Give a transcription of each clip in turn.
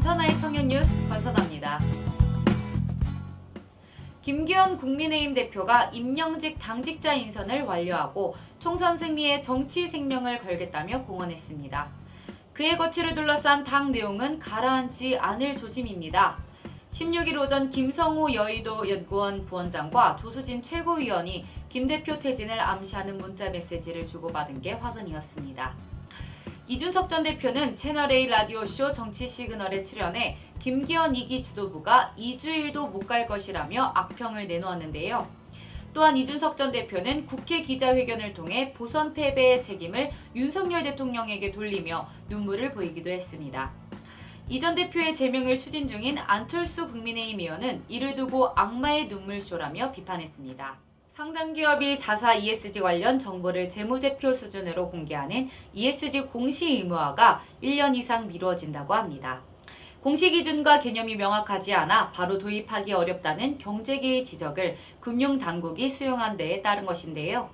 권선아의 청년뉴스 권선아입니다. 김기현 국민의힘 대표가 임명직 당직자 인선을 완료하고 총선 승리에 정치 생명을 걸겠다며 공언했습니다. 그의 거취를 둘러싼 당 내용은 가라앉지 않을 조짐입니다. 16일 오전 김성호 여의도 연구원 부원장과 조수진 최고위원이 김 대표 퇴진을 암시하는 문자 메시지를 주고받은 게 화근이었습니다. 이준석 전 대표는 채널A 라디오쇼 정치 시그널에 출연해 김기현 2기 지도부가 2주일도 못 갈 것이라며 악평을 내놓았는데요. 또한 이준석 전 대표는 국회 기자회견을 통해 보선 패배의 책임을 윤석열 대통령에게 돌리며 눈물을 보이기도 했습니다. 이 전 대표의 제명을 추진 중인 안철수 국민의힘 의원은 이를 두고 악마의 눈물쇼라며 비판했습니다. 상장기업이 자사 ESG 관련 정보를 재무제표 수준으로 공개하는 ESG 공시 의무화가 1년 이상 미뤄진다고 합니다. 공시 기준과 개념이 명확하지 않아 바로 도입하기 어렵다는 경제계의 지적을 금융당국이 수용한 데에 따른 것인데요.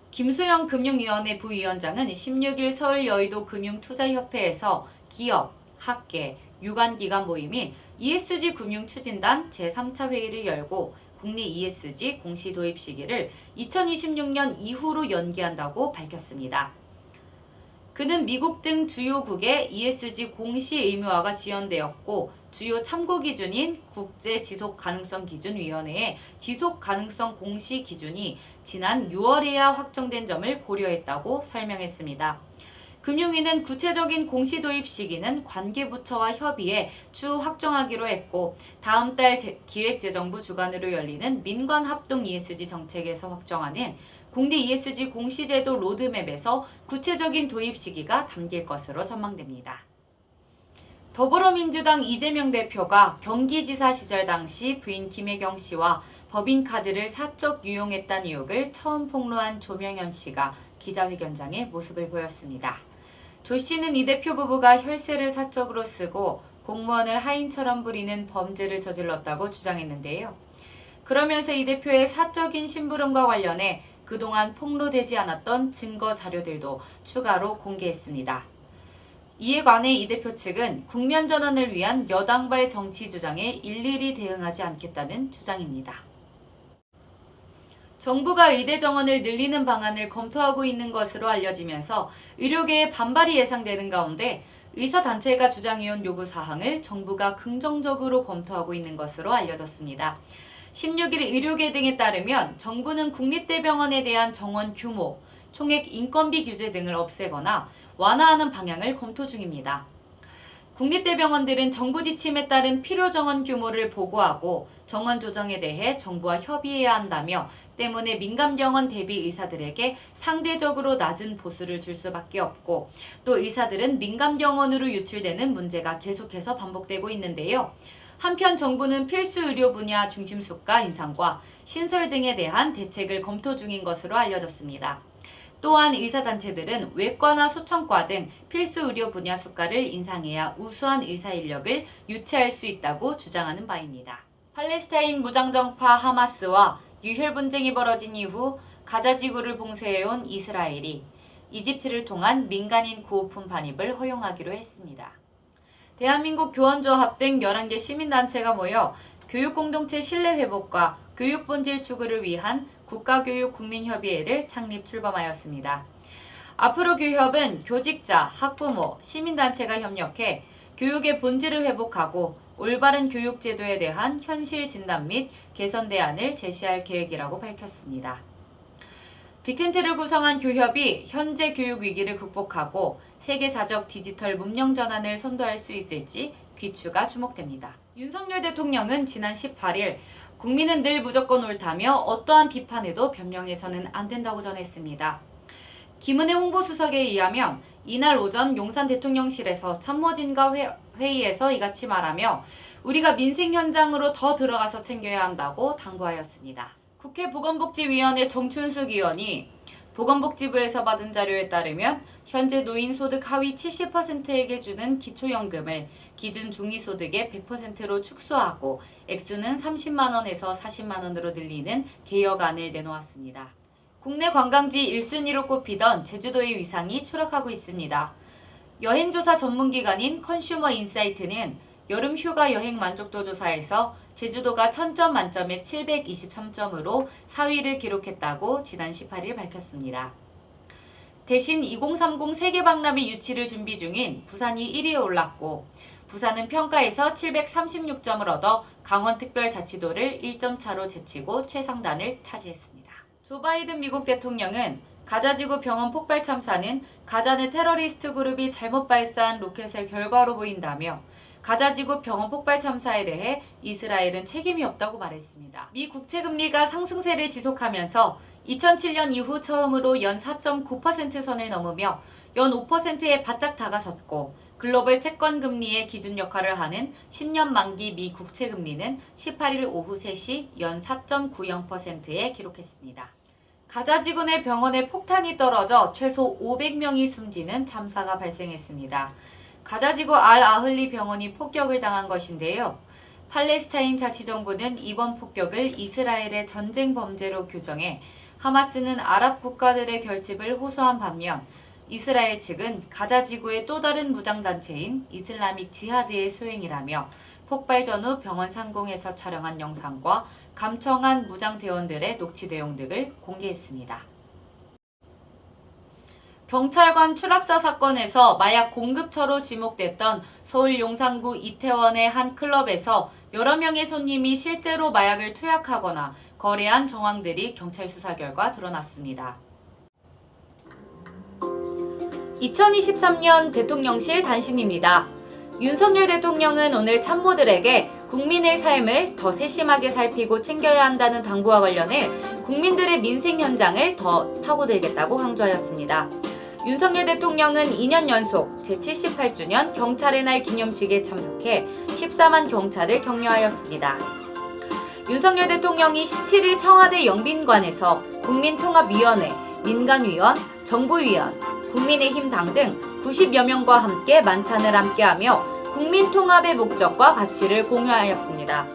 김소영 금융위원회 부위원장은 16일 서울 여의도 금융투자협회에서 기업, 학계, 유관기관 모임인 ESG 금융추진단 제3차 회의를 열고 국내 ESG 공시 도입 시기를 2026년 이후로 연기한다고 밝혔습니다. 그는 미국 등 주요국의 ESG 공시 의무화가 지연되었고 주요 참고 기준인 국제지속가능성기준위원회의 지속가능성 공시 기준이 지난 6월에야 확정된 점을 고려했다고 설명했습니다. 금융위는 구체적인 공시 도입 시기는 관계부처와 협의해 추후 확정하기로 했고 다음 달 기획재정부 주관으로 열리는 민관합동 ESG 정책에서 확정하는 국내 ESG 공시제도 로드맵에서 구체적인 도입 시기가 담길 것으로 전망됩니다. 더불어민주당 이재명 대표가 경기지사 시절 당시 부인 김혜경 씨와 법인카드를 사적 유용했다는 의혹을 처음 폭로한 조명현 씨가 기자회견장에 모습을 보였습니다. 조 씨는 이 대표 부부가 혈세를 사적으로 쓰고 공무원을 하인처럼 부리는 범죄를 저질렀다고 주장했는데요. 그러면서 이 대표의 사적인 심부름과 관련해 그동안 폭로되지 않았던 증거 자료들도 추가로 공개했습니다. 이에 관해 이 대표 측은 국면 전환을 위한 여당발 정치 주장에 일일이 대응하지 않겠다는 주장입니다. 정부가 의대 정원을 늘리는 방안을 검토하고 있는 것으로 알려지면서 의료계의 반발이 예상되는 가운데 의사단체가 주장해온 요구사항을 정부가 긍정적으로 검토하고 있는 것으로 알려졌습니다. 16일 의료계 등에 따르면 정부는 국립대병원에 대한 정원 규모, 총액 인건비 규제 등을 없애거나 완화하는 방향을 검토 중입니다. 국립대병원들은 정부 지침에 따른 필요 정원 규모를 보고하고 정원 조정에 대해 정부와 협의해야 한다며 때문에 민간병원 대비 의사들에게 상대적으로 낮은 보수를 줄 수밖에 없고 또 의사들은 민간병원으로 유출되는 문제가 계속해서 반복되고 있는데요. 한편 정부는 필수 의료 분야 중심 수가 인상과 신설 등에 대한 대책을 검토 중인 것으로 알려졌습니다. 또한 의사단체들은 외과나 소청과 등 필수 의료 분야 수가를 인상해야 우수한 의사 인력을 유치할 수 있다고 주장하는 바입니다. 팔레스타인 무장정파 하마스와 유혈 분쟁이 벌어진 이후 가자 지구를 봉쇄해온 이스라엘이 이집트를 통한 민간인 구호품 반입을 허용하기로 했습니다. 대한민국 교원조합 등 11개 시민단체가 모여 교육공동체 신뢰회복과 교육본질 추구를 위한 국가교육국민협의회를 창립 출범하였습니다. 앞으로 교협은 교직자, 학부모, 시민단체가 협력해 교육의 본질을 회복하고 올바른 교육제도에 대한 현실 진단 및 개선 대안을 제시할 계획이라고 밝혔습니다. 빅텐트를 구성한 교협이 현재 교육 위기를 극복하고 세계사적 디지털 문명 전환을 선도할 수 있을지 귀추가 주목됩니다. 윤석열 대통령은 지난 18일 국민은 늘 무조건 옳다며 어떠한 비판에도 변명해서는 안 된다고 전했습니다. 김은혜 홍보수석에 의하면 이날 오전 용산 대통령실에서 참모진과 회의에서 이같이 말하며 우리가 민생 현장으로 더 들어가서 챙겨야 한다고 당부하였습니다. 국회 보건복지위원회 정춘숙 의원이 보건복지부에서 받은 자료에 따르면 현재 노인 소득 하위 70%에게 주는 기초연금을 기준 중위소득의 100%로 축소하고 액수는 30만 원에서 40만 원으로 늘리는 개혁안을 내놓았습니다. 국내 관광지 1순위로 꼽히던 제주도의 위상이 추락하고 있습니다. 여행조사 전문기관인 컨슈머 인사이트는 여름 휴가 여행 만족도 조사에서 제주도가 1000점 만점에 723점으로 4위를 기록했다고 지난 18일 밝혔습니다. 대신 2030 세계박람회 유치를 준비 중인 부산이 1위에 올랐고 부산은 평가에서 736점을 얻어 강원특별자치도를 1점 차로 제치고 최상단을 차지했습니다. 조 바이든 미국 대통령은 가자지구 병원 폭발 참사는 가자네 테러리스트 그룹이 잘못 발사한 로켓의 결과로 보인다며 가자지구 병원 폭발 참사에 대해 이스라엘은 책임이 없다고 말했습니다. 미 국채금리가 상승세를 지속하면서 2007년 이후 처음으로 연 4.9% 선을 넘으며 연 5%에 바짝 다가섰고 글로벌 채권금리의 기준 역할을 하는 10년 만기 미 국채금리는 18일 오후 3시 연 4.90%에 기록했습니다. 가자지구 내 병원에 폭탄이 떨어져 최소 500명이 숨지는 참사가 발생했습니다. 가자지구 알-아흘리 병원이 폭격을 당한 것인데요. 팔레스타인 자치정부는 이번 폭격을 이스라엘의 전쟁 범죄로 규정해 하마스는 아랍 국가들의 결집을 호소한 반면 이스라엘 측은 가자지구의 또 다른 무장단체인 이슬라믹 지하드의 소행이라며 폭발 전후 병원 상공에서 촬영한 영상과 감청한 무장대원들의 녹취 내용 등을 공개했습니다. 경찰관 추락사 사건에서 마약 공급처로 지목됐던 서울 용산구 이태원의 한 클럽에서 여러 명의 손님이 실제로 마약을 투약하거나 거래한 정황들이 경찰 수사 결과 드러났습니다. 2023년 대통령실 단신입니다. 윤석열 대통령은 오늘 참모들에게 국민의 삶을 더 세심하게 살피고 챙겨야 한다는 당부와 관련해 국민들의 민생 현장을 더 파고들겠다고 강조하였습니다. 윤석열 대통령은 2년 연속 제78주년 경찰의 날 기념식에 참석해 14만 경찰을 격려하였습니다. 윤석열 대통령이 17일 청와대 영빈관에서 국민통합위원회, 민간위원, 정보위원, 국민의힘 당 등 90여 명과 함께 만찬을 함께하며 국민통합의 목적과 가치를 공유하였습니다.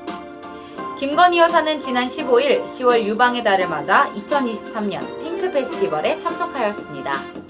김건희 여사는 지난 15일 10월 유방의 달을 맞아 2023년 핑크 페스티벌에 참석하였습니다.